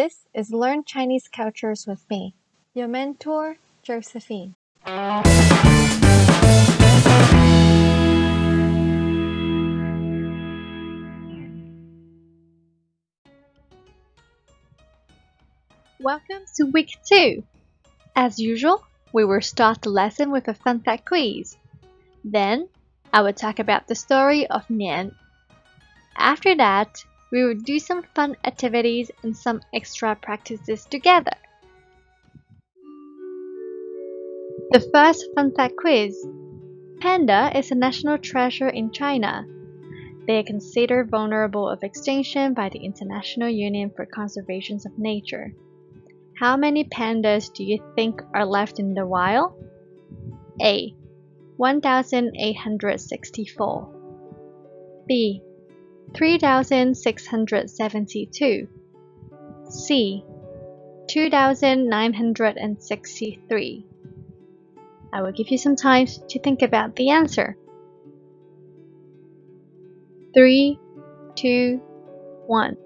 This is Learn Chinese Cultures with me, your mentor, Josephine. Welcome to week 2. As usual, we will start the lesson with a fun fact quiz. Then, I will talk about the story of Nian. After that, we will do some fun activities and some extra practices together. The first fun fact quiz. Panda is a national treasure in China. They are considered vulnerable of extinction by the International Union for Conservation of Nature. How many pandas do you think are left in the wild? A. 1,864. B. 3,672. C. 2,963. I will give you some time to think about the answer. 3, 2, 1.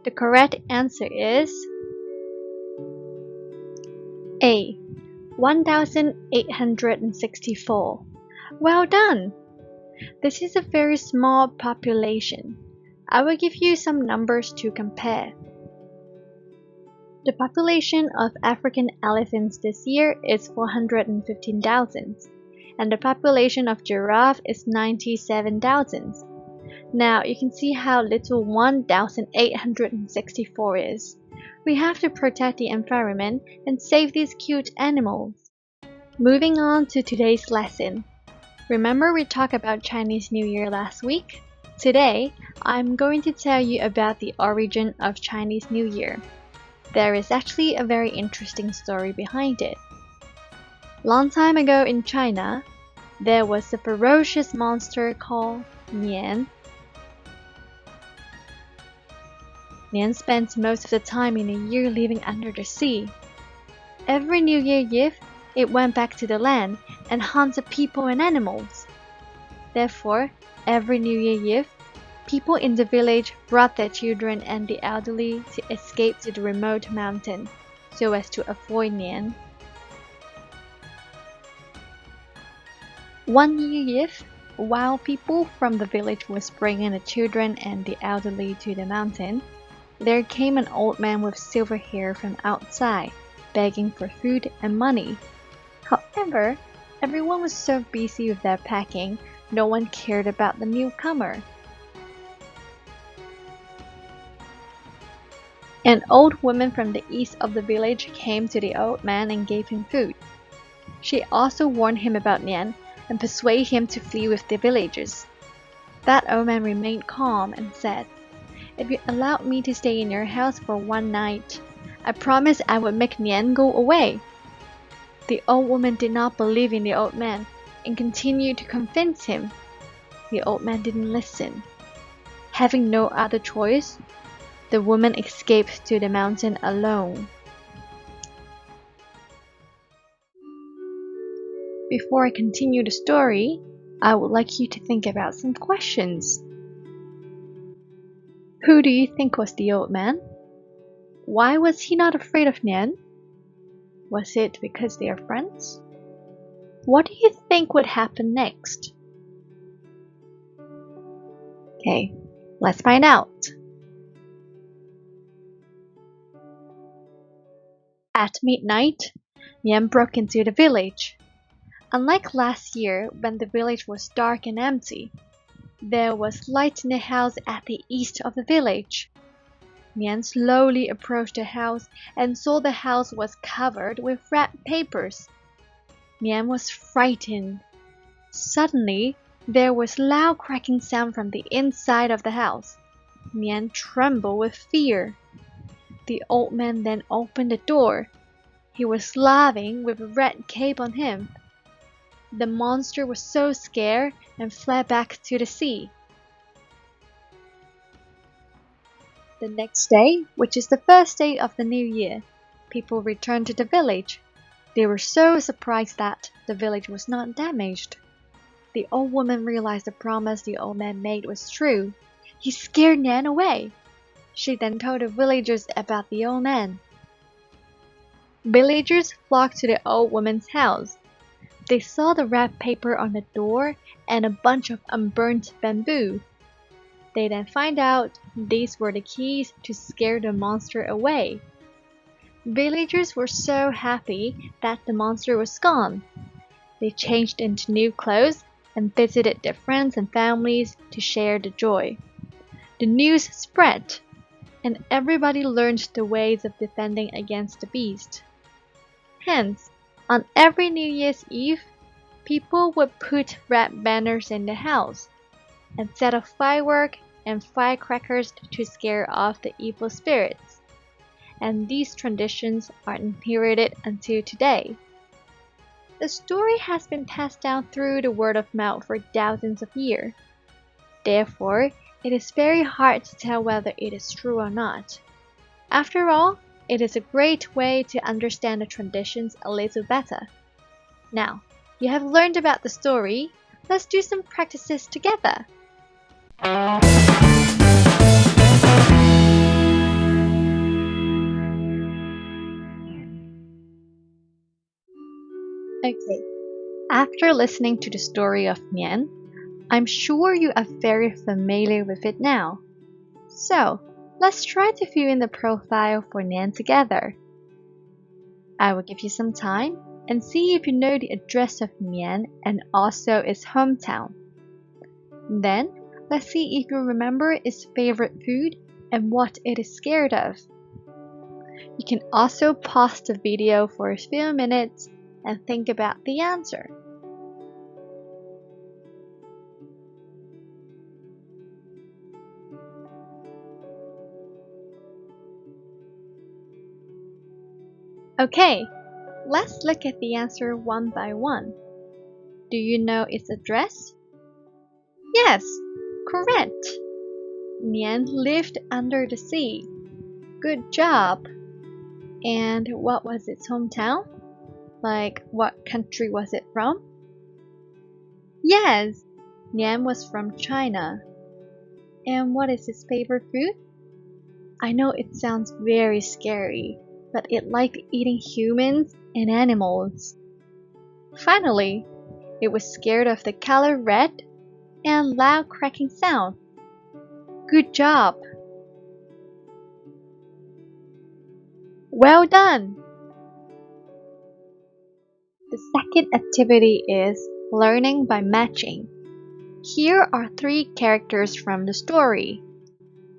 The correct answer is A. 1,864. Well done! This is a very small population. I will give you some numbers to compare. The population of African elephants this year is 415,000, and the population of giraffe is 97,000. Now you can see how little 1,864 is. We have to protect the environment and save these cute animals. Moving on to today's lesson. Remember we talked about Chinese New Year last week? Today, I'm going to tell you about the origin of Chinese New Year. There is actually a very interesting story behind it. Long time ago in China, there was a ferocious monster called Nian. Nian spent most of the time in a year living under the sea. Every New Year Eve, it went back to the land and hunted people and animals. Therefore, every New Year Eve, people in the village brought their children and the elderly to escape to the remote mountain so as to avoid Nian. One New Year Eve, while people from the village was bringing the children and the elderly to the mountain, there came an old man with silver hair from outside, begging for food and money. However, everyone was so busy with their packing, no one cared about the newcomer. An old woman from the east of the village came to the old man and gave him food. She also warned him about Nian and persuaded him to flee with the villagers. That old man remained calm and said, "If you allowed me to stay in your house for one night, I promise I would make Nian go away." The old woman did not believe in the old man and continued to convince him. The old man didn't listen. Having no other choice, the woman escaped to the mountain alone. Before I continue the story, I would like you to think about some questions. Who do you think was the old man? Why was he not afraid of Nian? Was it because they are friends? What do you think would happen next? Okay, let's find out. At midnight, Nian broke into the village. Unlike last year when the village was dark and empty, there was light in the house at the east of the village. Nian slowly approached the house and saw the house was covered with red papers. Nian was frightened. Suddenly, there was loud cracking sound from the inside of the house. Nian trembled with fear. The old man then opened the door. He was laughing with a red cape on him. The monster was so scared and fled back to the sea. The next day, which is the first day of the new year, people returned to the village. They were so surprised that the village was not damaged. The old woman realized the promise the old man made was true. He scared Nian away. She then told the villagers about the old man. Villagers flocked to the old woman's house. They saw the wrapped paper on the door and a bunch of unburnt bamboo. They then find out these were the keys to scare the monster away. Villagers were so happy that the monster was gone. They changed into new clothes and visited their friends and families to share the joy. The news spread, and everybody learned the ways of defending against the beast. Hence, on every New Year's Eve, people would put red banners in the house and set off fireworks and firecrackers to scare off the evil spirits. And these traditions are inherited until today. The story has been passed down through the word of mouth for thousands of years. Therefore, it is very hard to tell whether it is true or not. After all, it is a great way to understand the traditions a little better. Now, you have learned about the story. Let's do some practices together. Okay, after listening to the story of Nian, I'm sure you are very familiar with it now. So, let's try to fill in the profile for Nian together. I will give you some time and see if you know the address of Nian and also its hometown. Then, let's see if you remember its favorite food and what it is scared of. You can also pause the video for a few minutes and think about the answer. Okay, let's look at the answer one by one. Do you know its address? Yes, correct. Nian lived under the sea. Good job. And what was its hometown? Like, what country was it from? Yes, Nian was from China. And what is its favorite food? I know it sounds very scary, but it liked eating humans and animals. Finally, it was scared of the color red and loud cracking sound. Good job! Well done! The second activity is learning by matching. Here are 3 characters from the story.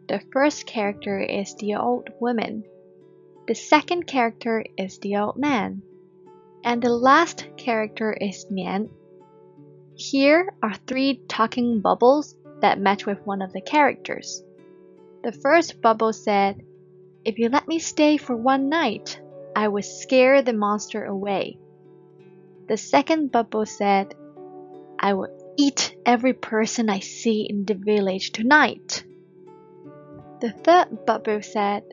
The first character is the old woman. The second character is the old man. And the last character is Nian. Here are 3 talking bubbles that match with one of the characters. The first bubble said, "If you let me stay for one night, I will scare the monster away." The second bubble said, "I will eat every person I see in the village tonight." The third bubble said,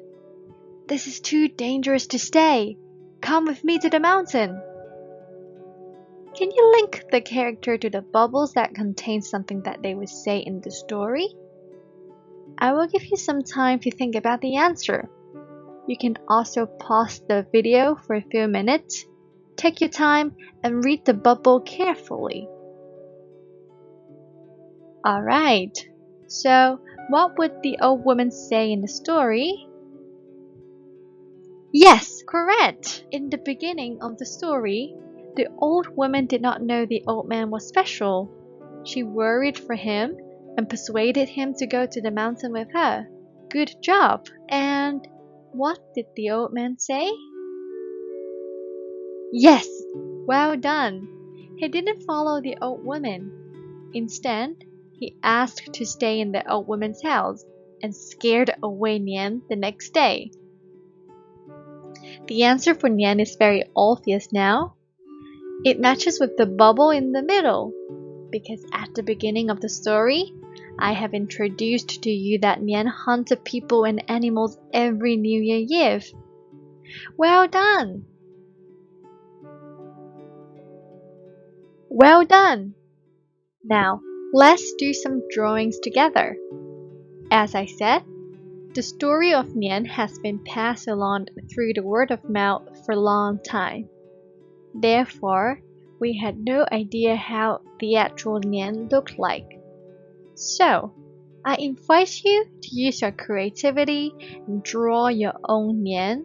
"This is too dangerous to stay. Come with me to the mountain." Can you link the character to the bubbles that contain something that they would say in the story? I will give you some time to think about the answer. You can also pause the video for a few minutes. Take your time and read the bubble carefully. Alright, so what would the old woman say in the story? Yes, correct! In the beginning of the story, the old woman did not know the old man was special. She worried for him and persuaded him to go to the mountain with her. Good job! And what did the old man say? Yes, well done. He didn't follow the old woman. Instead, he asked to stay in the old woman's house and scared away Nian the next day. The answer for Nian is very obvious now. It matches with the bubble in the middle, because at the beginning of the story, I have introduced to you that Nian hunted people and animals every New Year Eve. Well done! Well done! Now, let's do some drawings together. As I said, The story of Nian has been passed along through the word of mouth for a long time. Therefore, we had no idea how the actual Nian looked like. So, I invite you to use your creativity and draw your own Nian.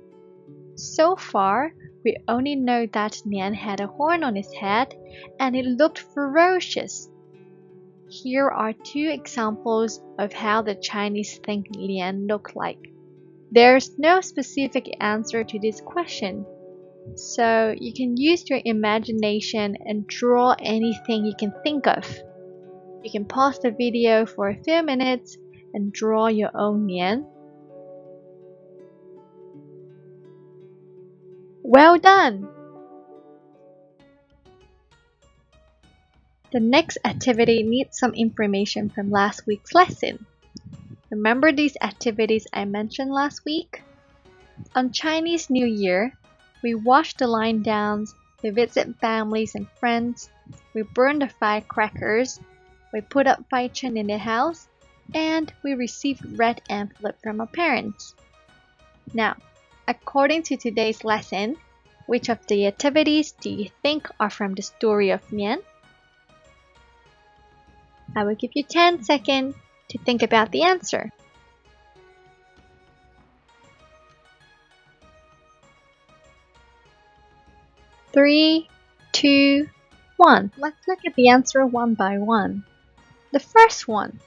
So far, we only know that Nian had a horn on his head and it looked ferocious. Here are two examples of how the Chinese think Nian looked like. There's no specific answer to this question, so you can use your imagination and draw anything you can think of. You can pause the video for a few minutes and draw your own Nian. Well done! The next activity needs some information from last week's lesson. Remember these activities I mentioned last week? On Chinese New Year, we wash the line downs, we visit families and friends, we burn the firecrackers, we put up 𝗙 in the house, and we receive red envelope from our parents. Now, according to today's lesson, which of the activities do you think are from the story of Nian? I will give you 10 seconds to think about the answer. Three, 2, 1. Let's look at the answer one by one. The first one,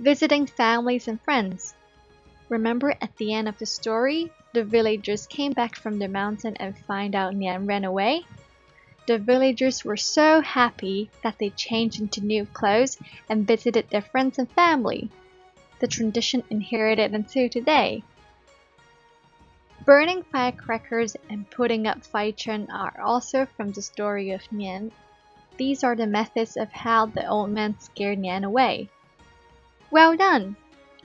visiting families and friends. Remember at the end of the story, the villagers came back from the mountain and find out Nian ran away? The villagers were so happy that they changed into new clothes and visited their friends and family. The tradition inherited until today. Burning firecrackers and putting up 𝗙 are also from the story of Nian. These are the methods of how the old man scared Nian away. Well done!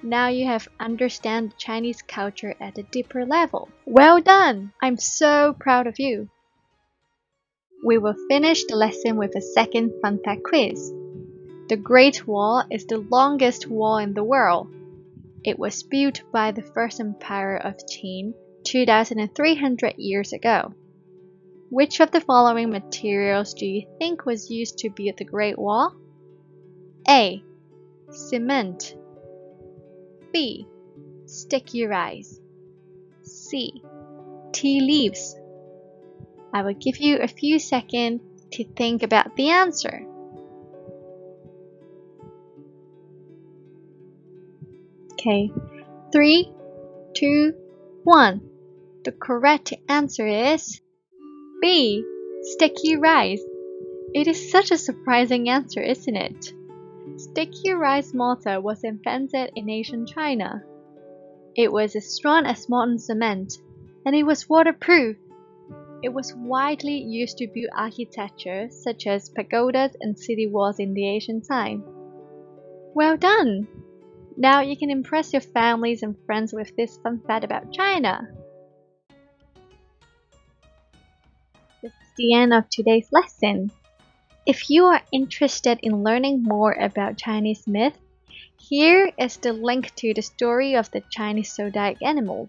Now you have understand Chinese culture at a deeper level. Well done! I'm so proud of you. We will finish the lesson with a second fun fact quiz. The Great Wall is the longest wall in the world. It was built by the First Empire of Qin 2,300 years ago. Which of the following materials do you think was used to build the Great Wall? A. Cement. B. Sticky rice. C. Tea leaves. I will give you a few seconds to think about the answer. Okay, 3, 2, 1. The correct answer is B. Sticky rice. It is such a surprising answer, isn't it? Sticky rice mortar was invented in ancient China. It was as strong as modern cement, and it was waterproof. It was widely used to build architecture such as pagodas and city walls in the ancient time. Well done! Now you can impress your families and friends with this fun fact about China. This is the end of today's lesson. If you are interested in learning more about Chinese myth, here is the link to the story of the Chinese zodiac animals.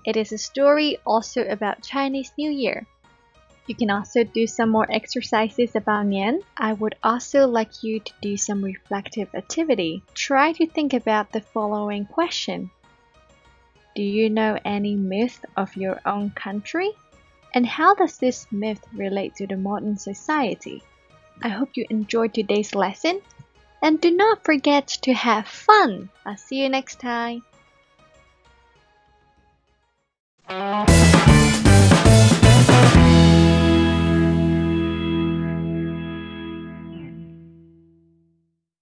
It is a story also about Chinese New Year. You can also do some more exercises about Nian. I would also like you to do some reflective activity. Try to think about the following question. Do you know any myth of your own country? And how does this myth relate to the modern society? I hope you enjoyed today's lesson. And do not forget to have fun. I'll see you next time.